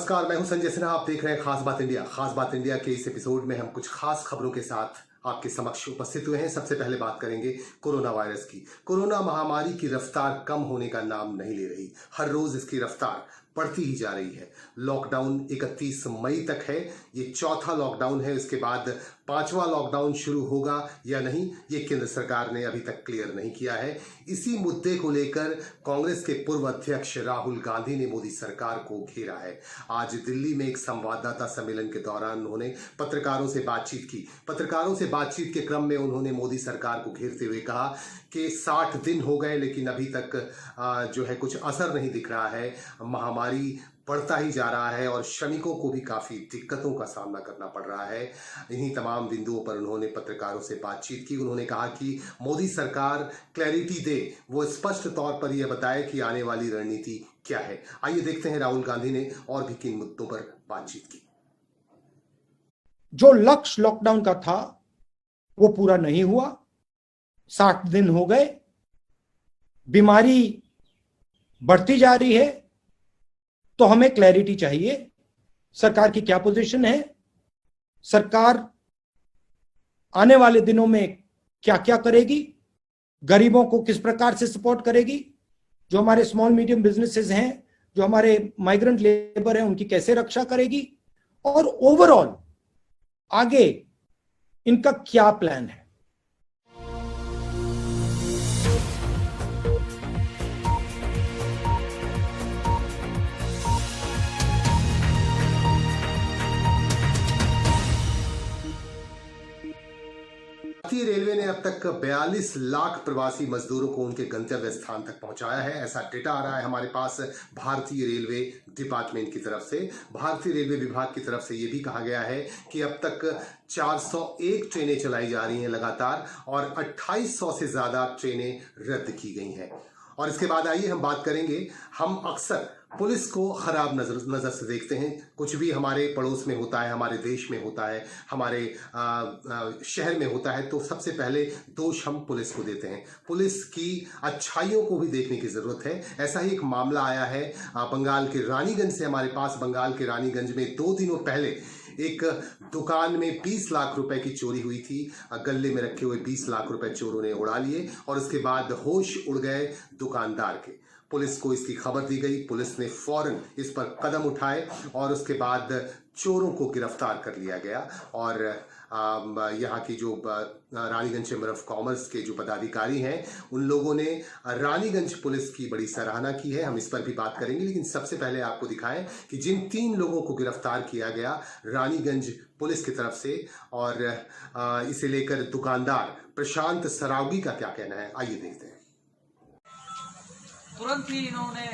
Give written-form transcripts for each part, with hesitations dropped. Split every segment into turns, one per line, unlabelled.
नमस्कार, मैं हूं संजय सिन्हा। आप देख रहे हैं खास बात इंडिया। खास बात इंडिया के इस एपिसोड में हम कुछ खास खबरों के साथ आपके समक्ष उपस्थित हुए हैं। सबसे पहले बात करेंगे कोरोना वायरस की। कोरोना महामारी की रफ्तार कम होने का नाम नहीं ले रही। हर रोज इसकी रफ्तार बढ़ती ही जा रही है। लॉकडाउन 31 मई तक है। ये चौथा लॉकडाउन है। इसके बाद 5वां लॉकडाउन शुरू होगा या नहीं, ये केंद्र सरकार ने अभी तक क्लियर नहीं किया है। इसी मुद्दे को लेकर कांग्रेस के पूर्व अध्यक्ष राहुल गांधी ने मोदी सरकार को घेरा है। आज दिल्ली में एक संवाददाता सम्मेलन के दौरान उन्होंने पत्रकारों से बातचीत की। पत्रकारों से बातचीत के क्रम में उन्होंने मोदी सरकार को घेरते हुए कहा कि 60 दिन हो गए लेकिन अभी तक जो है कुछ असर नहीं दिख रहा है। महामारी बढ़ता ही जा रहा है और श्रमिकों को भी काफी दिक्कतों का सामना करना पड़ रहा है। इन्हीं तमाम बिंदुओं पर उन्होंने पत्रकारों से बातचीत की। उन्होंने कहा कि मोदी सरकार क्लैरिटी दे, वो स्पष्ट तौर पर यह बताए कि आने वाली रणनीति क्या है। आइए देखते हैं राहुल गांधी ने और भी किन मुद्दों पर बातचीत की।
जो लक्ष्य लॉकडाउन का था वो पूरा नहीं हुआ। 60 दिन हो गए, बीमारी बढ़ती जा रही है, तो हमें क्लैरिटी चाहिए। सरकार की क्या पोजीशन है, सरकार आने वाले दिनों में क्या क्या करेगी, गरीबों को किस प्रकार से सपोर्ट करेगी, जो हमारे स्मॉल मीडियम बिजनेसेस हैं, जो हमारे माइग्रेंट लेबर हैं, उनकी कैसे रक्षा करेगी, और ओवरऑल आगे इनका क्या प्लान है।
भारतीय रेलवे ने अब तक 42 लाख प्रवासी मजदूरों को उनके गंतव्य स्थान तक पहुंचाया है। ऐसा डेटा आ रहा है हमारे पास भारतीय रेलवे डिपार्टमेंट की तरफ से। भारतीय रेलवे विभाग की तरफ से यह भी कहा गया है कि अब तक 401 ट्रेनें चलाई जा रही हैं लगातार और 2800 से ज्यादा ट्रेनें रद्द की गई हैं। और इसके बाद आइए हम बात करेंगे। हम अक्सर पुलिस को खराब नजर से देखते हैं। कुछ भी हमारे पड़ोस में होता है, हमारे देश में होता है, हमारे शहर में होता है, तो सबसे पहले दोष हम पुलिस को देते हैं। पुलिस की अच्छाइयों को भी देखने की जरूरत है। ऐसा ही एक मामला आया है बंगाल के रानीगंज से हमारे पास। बंगाल के रानीगंज में 2 दिनों पहले एक दुकान में 20 लाख रुपए की चोरी हुई थी। गले में रखे हुए 20 लाख रुपए चोरों ने उड़ा लिए और उसके बाद होश उड़ गए दुकानदार के। पुलिस को इसकी खबर दी गई। पुलिस ने फौरन इस पर कदम उठाए और उसके बाद चोरों को गिरफ्तार कर लिया गया। और यहाँ की जो रानीगंज चैम्बर ऑफ कॉमर्स के जो पदाधिकारी हैं, उन लोगों ने रानीगंज पुलिस की बड़ी सराहना की है। हम इस पर भी बात करेंगे, लेकिन सबसे पहले आपको दिखाएं कि जिन 3 लोगों को गिरफ्तार किया गया रानीगंज पुलिस की तरफ से, और इसे लेकर दुकानदार प्रशांत सरावगी का क्या कहना है, आइए देखते हैं।
तुरंत ही इन्होंने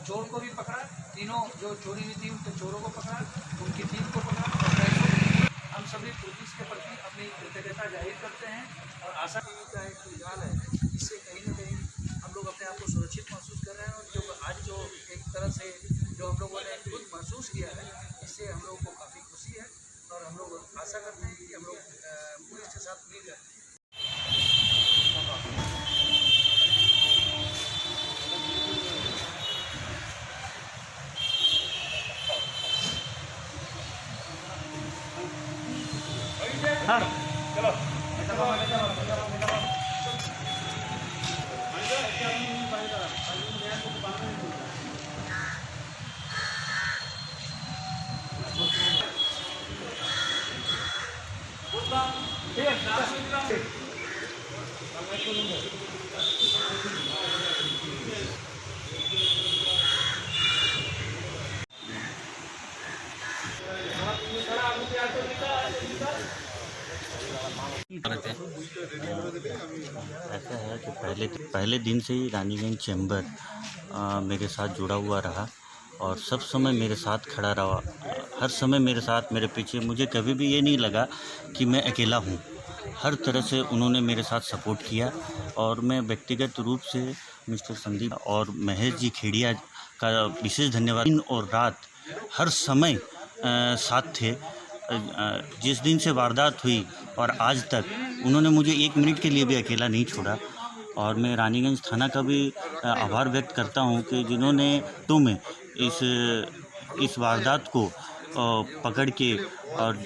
चोर को भी पकड़ा। तीनों जो चोरी हुई थी उनके चोरों को पकड़ा, उनकी टीम को पकड़ा और पैसों को पकड़ा। हम सभी पुलिस के प्रति अपनी कृतज्ञता जाहिर करते हैं और आशा का एक रुझान है, इससे कहीं न कहीं हम लोग अपने आप को सुरक्षित महसूस कर रहे हैं। और जो आज जो एक तरह से जो हम लोगों ने खुद महसूस किया है, इससे हम लोगों को काफ़ी खुशी है और हम लोग आशा करते हैं कि हम लोग पुलिस के साथ मिल जाते हैं।
हाँ चलो
ऐसा है कि पहले दिन से ही रानीगंज चैम्बर मेरे साथ जुड़ा हुआ रहा और सब समय मेरे साथ खड़ा रहा। हर समय मेरे साथ, मेरे पीछे। मुझे कभी भी ये नहीं लगा कि मैं अकेला हूँ। हर तरह से उन्होंने मेरे साथ सपोर्ट किया और मैं व्यक्तिगत रूप से मिस्टर संदीप और महेश जी खेड़िया का विशेष धन्यवाद। दिन और रात हर समय साथ थे। जिस दिन से वारदात हुई और आज तक उन्होंने मुझे 1 मिनट के लिए भी अकेला नहीं छोड़ा। और मैं रानीगंज थाना का भी आभार व्यक्त करता हूं कि जिन्होंने तुम्हें इस इस वारदात को पकड़ के और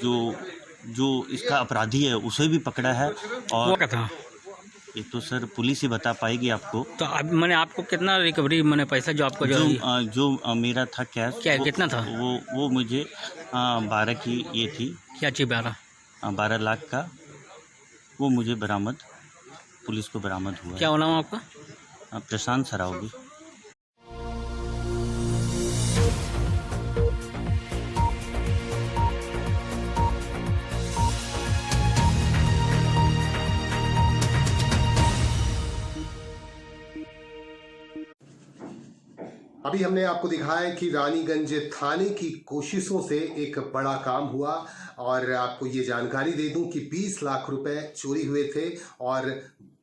जो इसका अपराधी है उसे भी पकड़ा है। और
क्या था?
ये तो सर पुलिस ही बता पाएगी आपको।
तो अब मैंने आपको कितना रिकवरी मैंने पैसा जो आपको
जो मेरा था कैश,
क्या कितना था?
वो मुझे 12 की ये थी।
क्या चीज़?
12 लाख का वो मुझे बरामद, पुलिस को बरामद हुआ।
क्या नाम आपका?
प्रशांत सरावगी।
अभी हमने आपको दिखाया कि रानीगंज थाने की कोशिशों से एक बड़ा काम हुआ और आपको ये जानकारी दे दूं कि 20 लाख रुपए चोरी हुए थे और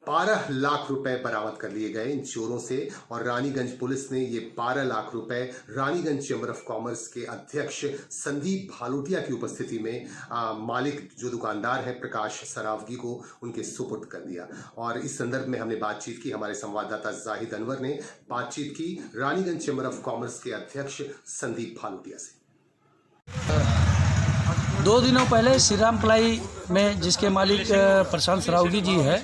12 लाख रुपए बरामद कर लिए गए इन चोरों से। और रानीगंज पुलिस ने ये 12 लाख रुपए रानीगंज चैम्बर ऑफ कॉमर्स के अध्यक्ष संदीप भालोटिया की उपस्थिति में मालिक जो दुकानदार है प्रकाश सरावगी को उनके सुपुर्द कर दिया। और इस संदर्भ में हमने बातचीत की, हमारे संवाददाता जाहिद अनवर ने बातचीत की रानीगंज चैम्बर ऑफ कॉमर्स के अध्यक्ष संदीप भालोटिया से।
2 दिनों पहले श्री राम प्लाई में जिसके मालिक प्रशांत सरावगी जी है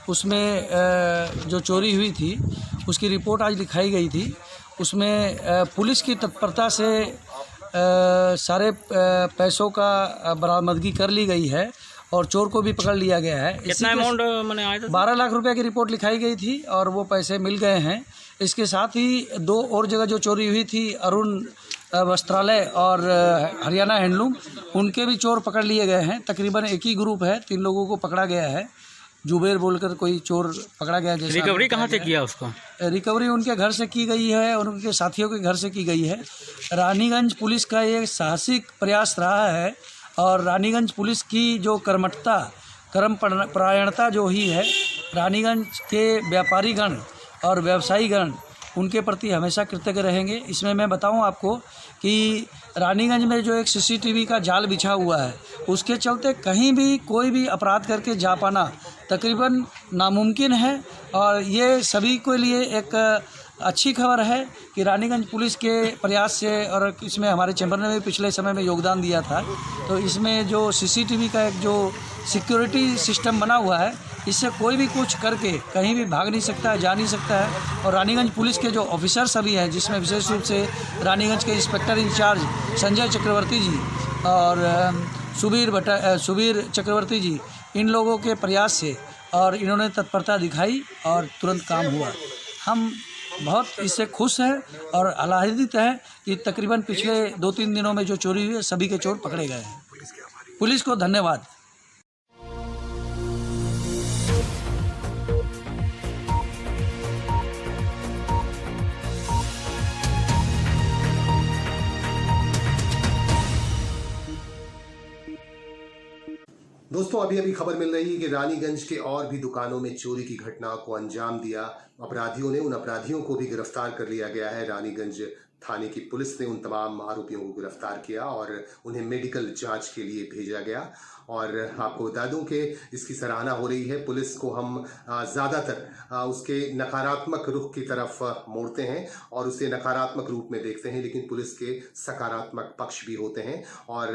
उसमें जो चोरी हुई थी उसकी रिपोर्ट आज लिखाई गई थी। उसमें पुलिस की तत्परता से सारे पैसों का बरामदगी कर ली गई है और चोर को भी पकड़ लिया गया है।
कितना अमाउंट मैंने आया था?
12 लाख रुपए की रिपोर्ट लिखाई गई थी और वो पैसे मिल गए हैं। इसके साथ ही 2 और जगह जो चोरी हुई थी, अरुण वस्त्रालय और हरियाणा हैंडलूम, उनके भी चोर पकड़ लिए गए हैं। तकरीबन एक ही ग्रुप है, 3 लोगों को पकड़ा गया है। जुबेर बोलकर कोई चोर पकड़ा गया। जैसे
रिकवरी कहाँ से किया उसको?
रिकवरी उनके घर से की गई है और उनके साथियों के घर से की गई है। रानीगंज पुलिस का ये साहसिक प्रयास रहा है और रानीगंज पुलिस की जो कर्मठता, कर्मपरायणता जो ही है, रानीगंज के व्यापारीगण और व्यवसायीगण उनके प्रति हमेशा कृतज्ञ रहेंगे। इसमें मैं बताऊं आपको कि रानीगंज में जो एक सीसीटीवी का जाल बिछा हुआ है उसके चलते कहीं भी कोई भी अपराध करके जा पाना तकरीबन नामुमकिन है। और ये सभी के लिए एक अच्छी खबर है कि रानीगंज पुलिस के प्रयास से, और इसमें हमारे चैम्बर ने भी पिछले समय में योगदान दिया था, तो इसमें जो सीसीटीवी का एक जो सिक्योरिटी सिस्टम बना हुआ है इससे कोई भी कुछ करके कहीं भी भाग नहीं सकता है, जा नहीं सकता है। और रानीगंज पुलिस के जो ऑफिसर सभी हैं, जिसमें विशेष रूप से रानीगंज के इंस्पेक्टर इंचार्ज संजय चक्रवर्ती जी और सुबीर चक्रवर्ती जी, इन लोगों के प्रयास से और इन्होंने तत्परता दिखाई और तुरंत काम हुआ। हम बहुत इससे खुश हैं और आह्लादित हैं कि तकरीबन पिछले 2-3 दिनों में जो चोरी हुई है सभी के चोर पकड़े गए हैं। पुलिस को धन्यवाद।
दोस्तों, अभी अभी खबर मिल रही है कि रानीगंज के और भी दुकानों में चोरी की घटना को अंजाम दिया अपराधियों ने। उन अपराधियों को भी गिरफ्तार कर लिया गया है। रानीगंज थाने की पुलिस ने उन तमाम आरोपियों को गिरफ्तार किया और उन्हें मेडिकल जांच के लिए भेजा गया। और आपको बता दूं कि इसकी सराहना हो रही है। पुलिस को हम ज़्यादातर उसके नकारात्मक रुख की तरफ मोड़ते हैं और उसे नकारात्मक रूप में देखते हैं, लेकिन पुलिस के सकारात्मक पक्ष भी होते हैं। और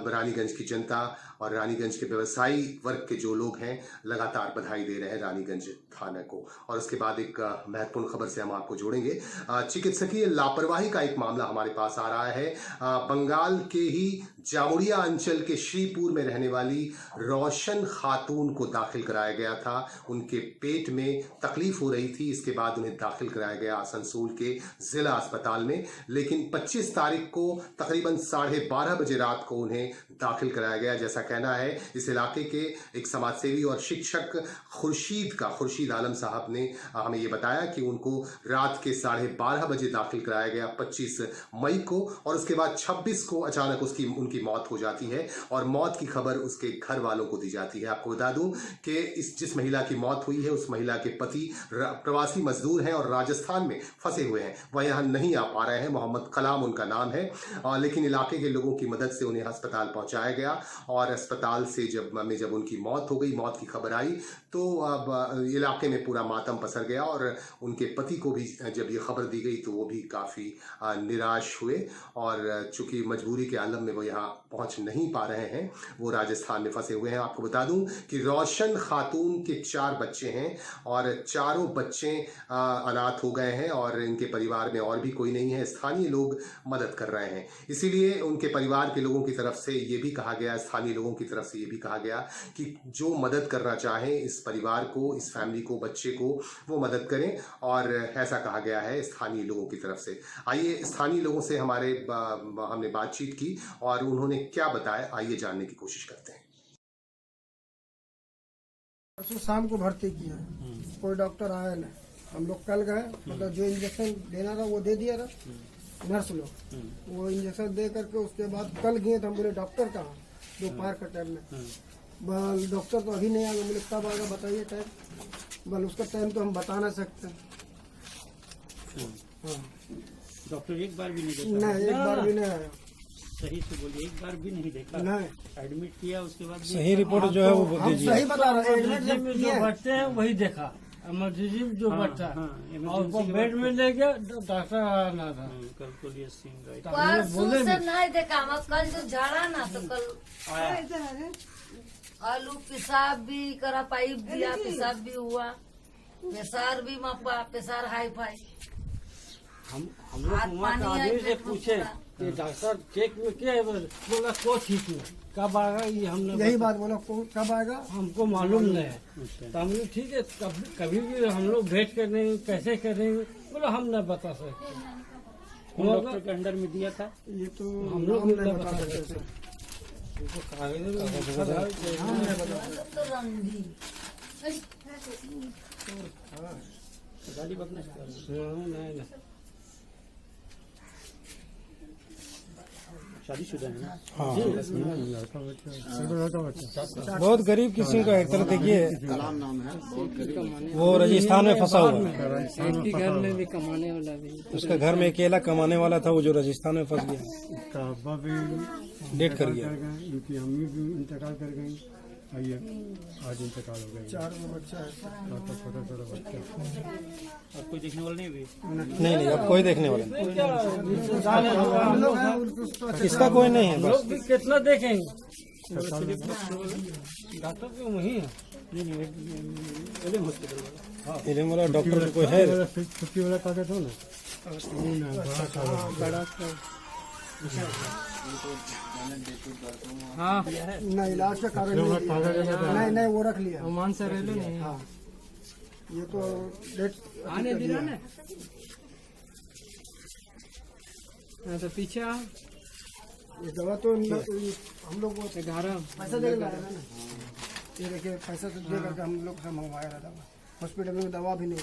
रानीगंज की जनता और रानीगंज के व्यवसायी वर्ग के जो लोग हैं लगातार बधाई दे रहे हैं रानीगंज थाने को। और उसके बाद एक महत्वपूर्ण खबर से हम आपको जोड़ेंगे। चिकित्सकीय लापरवाही का एक मामला हमारे पास आ रहा है। बंगाल के ही जामुड़िया अंचल के श्रीपुर में रहने वाली रोशन खातून को दाखिल कराया गया था। उनके पेट में तकलीफ हो रही थी, इसके बाद उन्हें दाखिल कराया गया आसनसोल के जिला अस्पताल में। लेकिन 25 तारीख को तकरीबन 12:30 बजे रात को उन्हें दाखिल कराया गया। जैसा कहना है इस इलाके के एक समाजसेवी और शिक्षक खुर्शीद आलम साहब ने हमें ये बताया कि उनको रात के 12:30 बजे दाखिल कराया गया 25 मई को, और उसके बाद 26 को अचानक उनकी मौत हो जाती है और मौत की खबर उसके घर वालों को दी जाती है। आपको बता दूं कि जिस महिला की मौत हुई है उस महिला के पति प्रवासी मजदूर हैं और राजस्थान में फंसे हुए हैं। वह यहाँ नहीं आ पा रहे हैं। मोहम्मद कलाम उनका नाम है, लेकिन इलाके के लोगों की मदद से उन्हें अस्पताल पहुंचाया गया। और अस्पताल से जब उनकी मौत हो गई, मौत की खबर आई, तो अब इलाके में पूरा मातम पसर गया। और उनके पति को भी जब ये खबर दी गई तो वो भी काफ़ी काफ़ी निराश हुए और चूंकि मजबूरी के आलम में वो यहाँ पहुँच नहीं पा रहे हैं, वो राजस्थान में फंसे हुए हैं। आपको बता दूं कि रोशन खातून के 4 बच्चे हैं और चारों बच्चे अनाथ हो गए हैं और इनके परिवार में और भी कोई नहीं है। स्थानीय लोग मदद कर रहे हैं, इसीलिए उनके परिवार के लोगों की तरफ से ये भी कहा गया, स्थानीय लोगों की तरफ से ये भी कहा गया कि जो मदद करना चाहे इस परिवार को, इस फैमिली को, बच्चे को, वो मदद करें, और ऐसा कहा गया है स्थानीय लोगों की तरफ से। आइए स्थानीय लोगों से हमने बातचीत की और उन्होंने क्या बताया, आइए जानने की कोशिश करते हैं।
परसों शाम को भर्ती किया, कोई डॉक्टर आया नहीं। हम लोग कल गए, मतलब जो इंजेक्शन देना था वो दे दिया था नर्स लोग, वो इंजेक्शन दे करके उसके बाद कल गए तो हम बोले डॉक्टर कहाँ, दोपहर का टाइम में। बल डॉक्टर तो अभी नहीं आएगा, बोले कब आएगा बताइए टाइम। बल उसका टाइम तो हम बता ना सकते। हाँ,
डॉक्टर एक बार भी नहीं देखा?
नहीं, एक बार भी नहीं आया।
सही से बोलिए, एक बार भी नहीं देखा?
नहीं,
एडमिट किया उसके बाद
सही रिपोर्ट जो है वो
हम सही बता रहे हैं।
इमरजेंसी में जो बैठते हैं वही देखा, इमरजेंसी में जो बैठता है और वो बेड में ले गया, डॉक्टर आना था।
कल पुलिस सिंह गए
बोले
से नहीं देखा, हम कल जो झाड़ा ना तो कल आलू पेशाब भी करा, पाइप दिया, पेशाब भी हुआ, प्रेशर भी मापा, प्रेशर हाई फाई।
हम लोग वहाँ के आदमी से पूछे कि डॉक्टर चेक में क्या है, बोला को ठीक है, कब आएगा ये हमने
यही बात बोला, कब आएगा
हमको मालूम नहीं है। तो हम लोग ठीक है, कभी भी हम लोग भेंट करेंगे, कैसे करेंगे, बोला हम नहीं बता सकते।
डॉक्टर के अंडर में दिया था
ये तो
हम लोग
नहीं
नहीं
बता
बता
सकते।
सकते।
तो रंगी
गाली बकना
नहीं।
शादीशुदा है ना?
बहुत गरीब किस्म का एक तरह देखिए, वो राजस्थान में फंसा हुआ है।
घर में भी कमाने वाला भी,
उसका घर में अकेला कमाने वाला था, वो जो राजस्थान में फंस गया,
अब्बा भी
डेट कर गया।
उनकी अम्मी भी इंतकाल कर गई, आइए आज इंतकाल हो गई।
4 बच्चा है।
छोटा छोटा बच्चा।
अब कोई देखने वाला नहीं हुई?
नहीं, अब कोई देखने वाला नहीं,
हम लोग हैं, उनको
इसका कोई नहीं है। बस
लोग भी कितना देखेंगे, डॉक्टर तो वही है।
एलएम हॉस्पिटल वाला।
इलेम वाला डॉक्टर का कोई है?
छुट्टी वाला कागज हो ना,
बड़ा
हाँ,
नहीं, इलाज का कारण नहीं, वो रख लिया।
मान से रेलवे नहीं।
हाँ, ये तो डेट
आने दिला ना, तो पीछे आ।
ये दवा तो हम लोग को
11
पैसा दे लाया था ना। ये देखिए पैसा तो दे करके हम लोग से मंगवाया था दवा। हॉस्पिटल में दवा भी नहीं।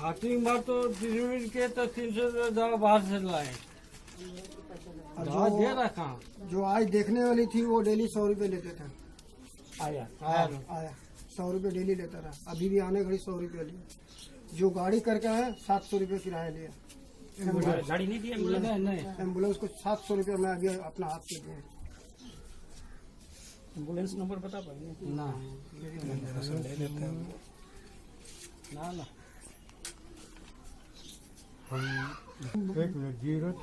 आखिरी बार तो डिलीवरी के तो 300 दवा बाहर से लाए,
और
दवा दे रहा कहाँ
जो आज देखने वाली थी वो डेली 100 रुपये लेते थे।
आया
आया 100 रुपये डेली लेता रहा, अभी भी आने घड़ी 100 रुपये लिया। जो गाड़ी करके आया 700 रुपये किराया लिया।
गाड़ी नहीं दी
नहीं,
एम्बुलेंस को 700 रुपये मैं अभी अपना हाथ से दिया।
एम्बुलेंस नंबर बता पाएंगे?
ना ना
एक मिनट, 001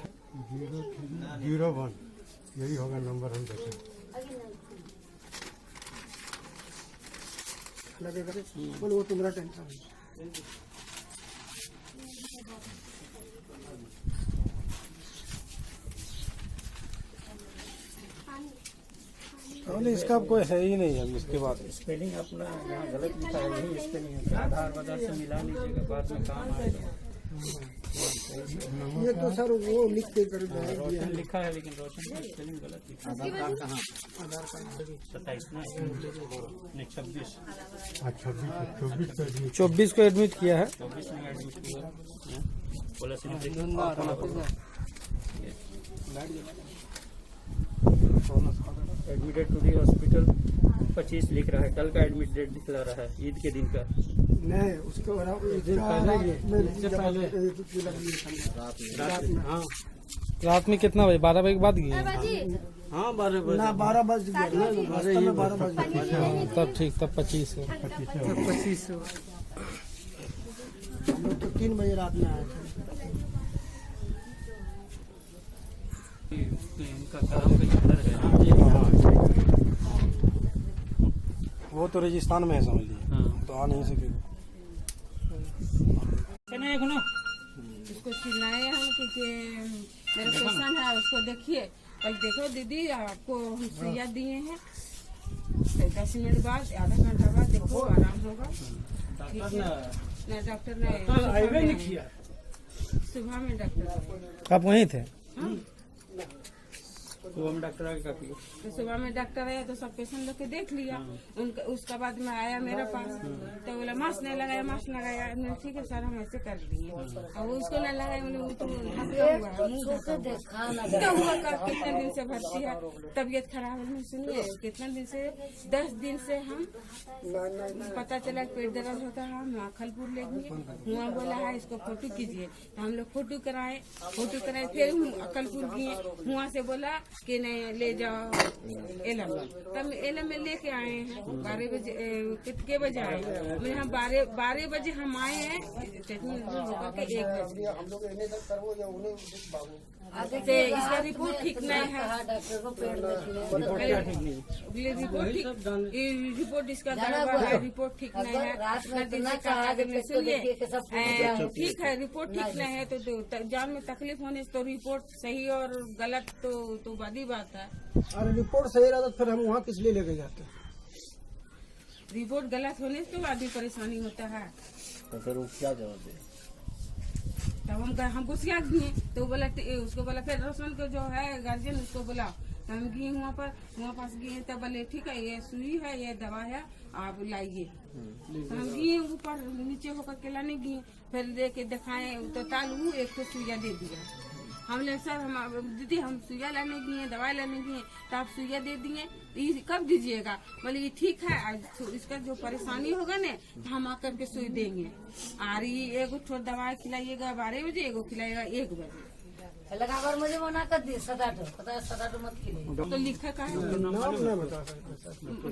यही होगा नंबर, हम देखें।
लगेगा बोलो, वो तुम्हारा टेंशन है।
इसका कोई है ही नहीं। अब इसके बाद
स्पेलिंग अपना यहाँ गलत लिखा है, यही स्पेलिंग है। आधार वाधार से मिला लीजिएगा, बाद में काम आएगा।
ये तो सर वो लिख के कर दिया है।
रोशन लिखा है लेकिन रोशन का स्पेलिंग गलत लिखा है। आधार कार्ड कहाँ? 27 ना, नहीं 26।
24 को एडमिट किया है।
24 में एडमिट किया। बोला एडमिटेड टू दी हॉस्पिटल 25 लिख रहा है, कल का एडमिट डेट दिखला रहा है, ईद के दिन का।
नहीं, उसके बाद
हाँ
रात में कितना बजे? 12 बजे के बाद गए?
हाँ 12 बजे
ना 12 बज गया, रास्ते में 12 बज गया।
तब ठीक, तब 25 है।
25 हम लोग तो 3 बजे रात में आए थे।
कदम के अंदर है ना।
वो तो राजस्थान में है, समझ लीजिए, तो आ नहीं सके।
उसको चिल्लाए हम कि मेरा पेशेंट है, उसको देखिए, कल देखो दीदी आपको हम सुइया दिए हैं, तो 10 मिनट बाद, आधा घंटा बाद देखो आराम होगा। ना डॉक्टर ने सुबह में डॉक्टर
आप वहीं थे?
सुबह में डॉक्टर आके काफी
तो सुबह में डॉक्टर आया तो सब पेशेंट लोग के देख लिया। उनका उसका बाद में आया मेरे पास, तो बोला मास्क नहीं लगाया, मास्क लगाया। मैंने ठीक है सर, हम ऐसे कर दिए। और उसको नहीं लगाया, मैंने वो तो ढका हुआ है, मुंह ढका हुआ का कितने दिन से भर्ती है, तबीयत खराब है। सुनिए कितने दिन से, 10 दिन से हम पता चला पेट दर्द होता है, हम अक्खलपुर ले गए, वहाँ बोला है इसको फोटो कीजिए, तो हम लोग फोटो कराए, फिर अक्खलपुर गए, वहाँ से बोला कि नहीं ले जाओ एलम, तब एलम में लेके आए हैं। 12 बजे कितने बजे आए? मैंने हम 12 बजे हम आए हैं, ट्रीटमेंट होगा के 1 बजे। तो इसका रिपोर्ट ठीक नहीं है, रिपोर्ट इसका गड़बड़ है, रिपोर्ट ठीक नहीं है। सुनिए ठीक है, रिपोर्ट ठीक नहीं है तो जान में तकलीफ होने से तो रिपोर्ट सही और गलत तो बड़ी बात है।
अरे रिपोर्ट सही रहता फिर हम वहाँ किस लिए लेके जाते?
रिपोर्ट गलत होने से तो आदमी परेशानी होता है।
तो फिर वो क्या जवाब दे?
तब हम गुस्सा दिए, तो बोला उसको बोला, फिर रोशन को जो है गार्जियन उसको बोला, तो हम गए वहाँ पास गए, तब बोले ठीक है ये सुई है, ये दवा है, आप लाइए। तो हम गए ऊपर नीचे होकर के लाने गए, फिर लेके दिखाए तो तालू एक तो सुइया दे दिया। हमने सर हम दीदी हम सुइया लाने गए, दवाई लाने गए, तो आप सुइया दे दिए, कब दीजिएगा? बोले ये ठीक है, आज इसका जो परेशानी होगा ना तो हम आकर के सुई देंगे। और ये एगो थोड़ा दवाई खिलाइएगा 12 बजे, एगो खिलाइएगा 1 बजे।
लगाकर मुझे मना कर दी, 7-8 मत खिलाइए।
तो लिखा का है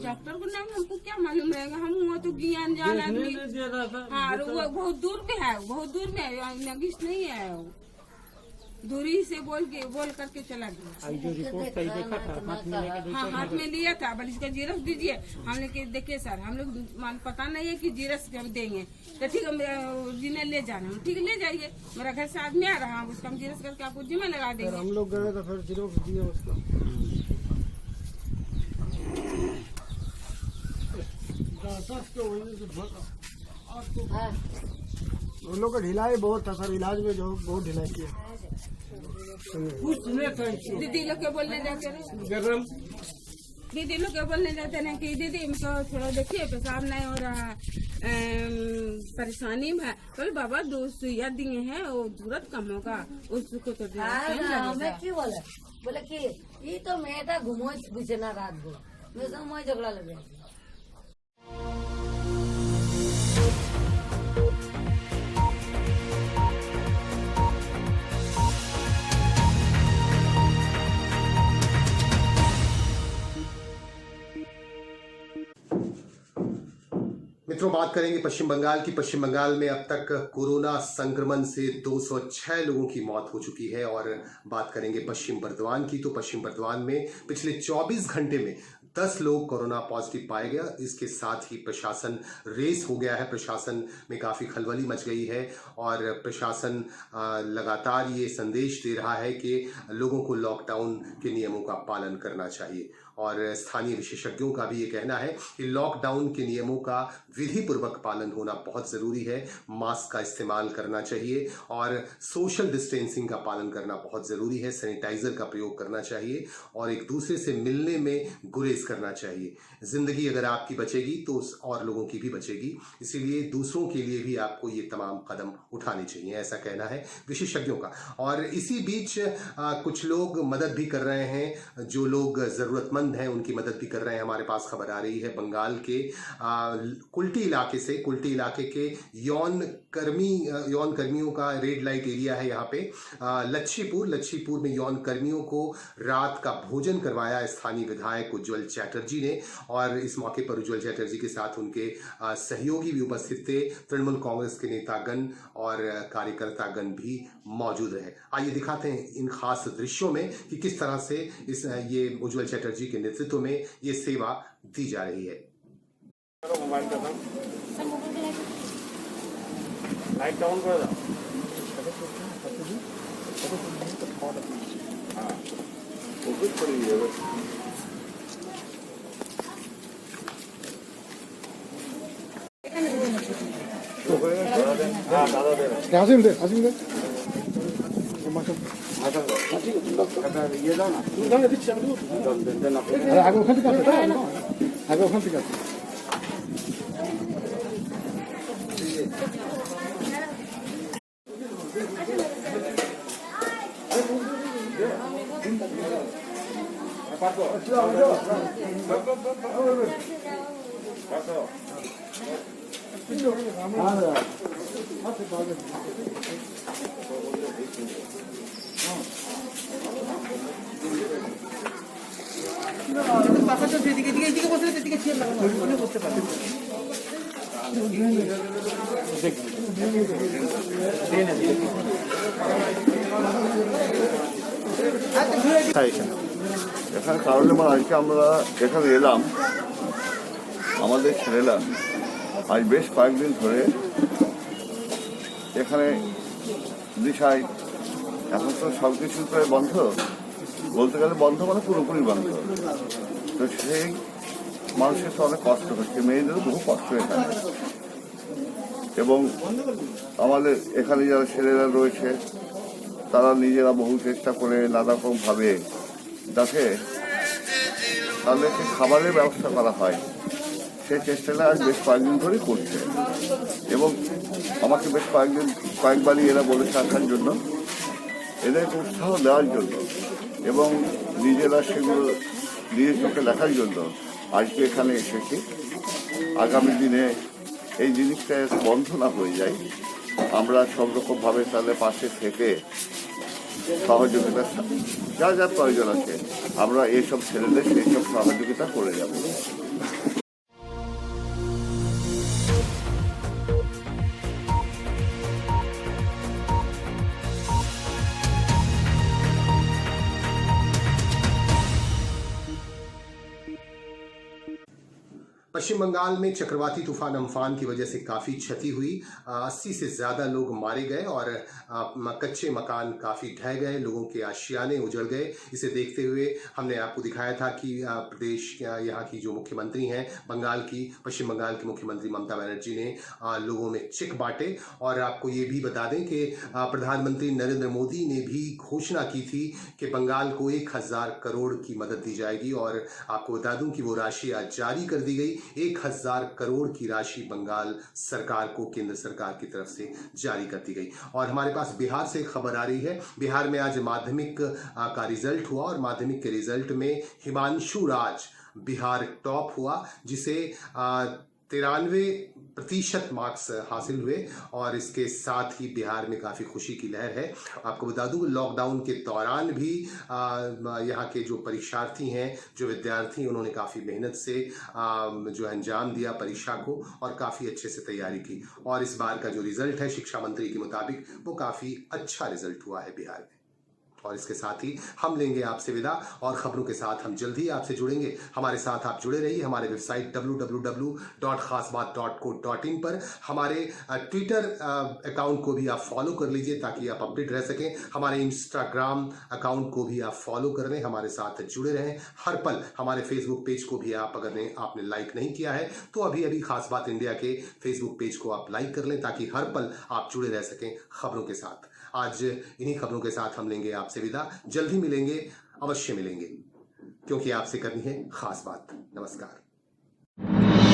डॉक्टर को नाम हमको क्या मालूम रहेगा, हम वो तो ज्ञान जान आदमी। हाँ वो बहुत दूर में है, बहुत दूर में है, नगिस नहीं है, वो दूरी से बोल करके चला गया।
जो रिपोर्ट कहीं देखा था हाथ में लेके
हाँ हाथ में लिया था, बट इसका जीरस दीजिए। हमने कि देखिए सर हम लोग पता नहीं है कि जीरस जब देंगे तो ठीक है, जिन्हें ले जाना हम ठीक ले जाइए, मेरा घर से आदमी आ रहा है, उसका हम जीरस करके आपको जिम्मे लगा देंगे।
हम लोग गए तो फिर जीरोक्स दिए उसका। उन लोग का ढिलाई बहुत था सर, इलाज में जो बहुत ढिलाई किया।
दीदी लोग के बोलने जाते रहे, दीदी लोग के बोलने जाते ना कि दीदी इनको थोड़ा देखिए पेशाब नहीं हो रहा, परेशानी में। बोले बाबा 2 सुइया दिए हैं, वो जरूरत कम होगा, उसको तो
बोले कि ये तो मेरा घूमो बिछना रात को मैं झगड़ा लगे।
मित्रों, बात करेंगे पश्चिम बंगाल की। पश्चिम बंगाल में अब तक कोरोना संक्रमण से 206 लोगों की मौत हो चुकी है। और बात करेंगे पश्चिम बर्धमान की, तो पश्चिम बर्धमान में पिछले 24 घंटे में 10 लोग कोरोना पॉजिटिव पाए गया। इसके साथ ही प्रशासन रेस हो गया है, प्रशासन में काफ़ी खलबली मच गई है और प्रशासन लगातार ये संदेश दे रहा है कि लोगों को लॉकडाउन के नियमों का पालन करना चाहिए। और स्थानीय विशेषज्ञों का भी ये कहना है कि लॉकडाउन के नियमों का विधिपूर्वक पालन होना बहुत ज़रूरी है। मास्क का इस्तेमाल करना चाहिए और सोशल डिस्टेंसिंग का पालन करना बहुत ज़रूरी है। सैनिटाइज़र का प्रयोग करना चाहिए और एक दूसरे से मिलने में गुरेज करना चाहिए। ज़िंदगी अगर आपकी बचेगी तो और लोगों की भी बचेगी, इसीलिए दूसरों के लिए भी आपको ये तमाम कदम उठाने चाहिए, ऐसा कहना है विशेषज्ञों का। और इसी बीच कुछ लोग मदद भी कर रहे हैं, जो लोग ज़रूरतमंद हैं उनकी मदद भी कर रहे हैं। हमारे पास खबर आ रही है बंगाल के कुल्टी इलाके से, कुल्टी इलाके के यौन कर्मियों का रेड लाइट एरिया है यहाँ पे। लच्छीपुर में यौन कर्मियों को रात का भोजन करवाया स्थानीय विधायक उज्ज्वल चैटर्जी ने। और इस मौके पर उज्ज्वल चैटर्जी के साथ उनके सहयोगी भी उपस्थित थे, तृणमूल कांग्रेस के नेतागण और कार्यकर्तागण भी मौजूद रहे। आइए दिखाते हैं इन खास दृश्यों में कि किस तरह से ये उज्ज्वल चैटर्जी के नेतृत्व में ये सेवा दी जा रही है।
मोबाइल का लाइट डाउन कर दो। हाँ, वो कुछ पड़ी है बस। हाँ, दादा दे रहे।
आसिम दे
ये दाओ ना।
अरे आगे ओखान থেকে আছে আগে ওখান থেকে আছে
এখানে কারণে আজকে আমরা এখানে এলাম, আমাদের ছেলেরা আজ বেশ কয়েকদিন ধরে এখানে দিশায়, এখন তো সব কিছু প্রায় বন্ধ, বলতে গেলে বন্ধ মানে পুরোপুরি বন্ধ। তো সেই মানুষের তো অনেক কষ্ট হচ্ছে, মেয়েদেরও বহু কষ্ট এখানে। এবং আমাদের এখানে যারা ছেলেরা রয়েছে তারা নিজেরা বহু চেষ্টা করে নানারকমভাবে যাতে তাদেরকে খাবারের ব্যবস্থা করা হয়, সেই চেষ্টাটা আজ বেশ কয়েকদিন ধরেই করছে। এবং আমাকে বেশ কয়েকবারই এরা বলেছে আসার জন্য, এদেরকে উৎসাহ দেওয়ার জন্য এবং নিজেরা সেগুলো নিজের চোখে দেখার জন্য আজকে এখানে এসেছি। আগামী দিনে এই জিনিসটা বন্ধ না হয়ে যায়, আমরা সব রকমভাবে তাদের পাশে থেকে সহযোগিতা, যা যা প্রয়োজন আছে আমরা এইসব ছেলেদের সেই সব সহযোগিতা করে যাব।
पश्चिम बंगाल में चक्रवाती तूफान अम्फान की वजह से काफ़ी क्षति हुई। 80 से ज़्यादा लोग मारे गए और कच्चे मकान काफ़ी ढह गए, लोगों के आशियाने उजड़ गए। इसे देखते हुए हमने आपको दिखाया था कि प्रदेश यहाँ की जो मुख्यमंत्री हैं पश्चिम बंगाल की मुख्यमंत्री ममता बनर्जी ने लोगों में चेक बांटे। और आपको ये भी बता दें कि प्रधानमंत्री नरेंद्र मोदी ने भी घोषणा की थी कि बंगाल को 1000 करोड़ की मदद दी जाएगी। और आपको बता दूं कि वो राशि आज जारी कर दी गई। 1000 करोड़ की राशि बंगाल सरकार को केंद्र सरकार की तरफ से जारी कर दी गई। और हमारे पास बिहार से खबर आ रही है, बिहार में आज माध्यमिक का रिजल्ट हुआ और माध्यमिक के रिजल्ट में हिमांशु राज बिहार टॉप हुआ, जिसे 93% मार्क्स हासिल हुए। और इसके साथ ही बिहार में काफ़ी खुशी की लहर है। आपको बता दूं लॉकडाउन के दौरान भी यहाँ के जो परीक्षार्थी हैं, जो विद्यार्थी, उन्होंने काफ़ी मेहनत से जो अंजाम दिया परीक्षा को और काफ़ी अच्छे से तैयारी की। और इस बार का जो रिजल्ट है शिक्षा मंत्री के मुताबिक वो काफ़ी अच्छा रिजल्ट हुआ है बिहार में। और इसके साथ ही हम लेंगे आपसे विदा और खबरों के साथ हम जल्द ही आपसे जुड़ेंगे। हमारे साथ आप जुड़े रहिए हमारे वेबसाइट www.khasbaat.co.in पर। हमारे ट्विटर अकाउंट को भी आप फॉलो कर लीजिए ताकि आप अपडेट रह सकें। हमारे इंस्टाग्राम अकाउंट को भी आप फॉलो कर लें, हमारे साथ जुड़े रहें हर पल। हमारे फेसबुक पेज को भी आपने लाइक नहीं किया है तो अभी खास बात इंडिया के फेसबुक पेज को आप लाइक कर लें ताकि हर पल आप जुड़े रह सकें खबरों के साथ। आज इन्हीं खबरों के साथ हम लेंगे आपसे विदा। जल्द ही मिलेंगे, अवश्य मिलेंगे, क्योंकि आपसे करनी है खास बात। नमस्कार।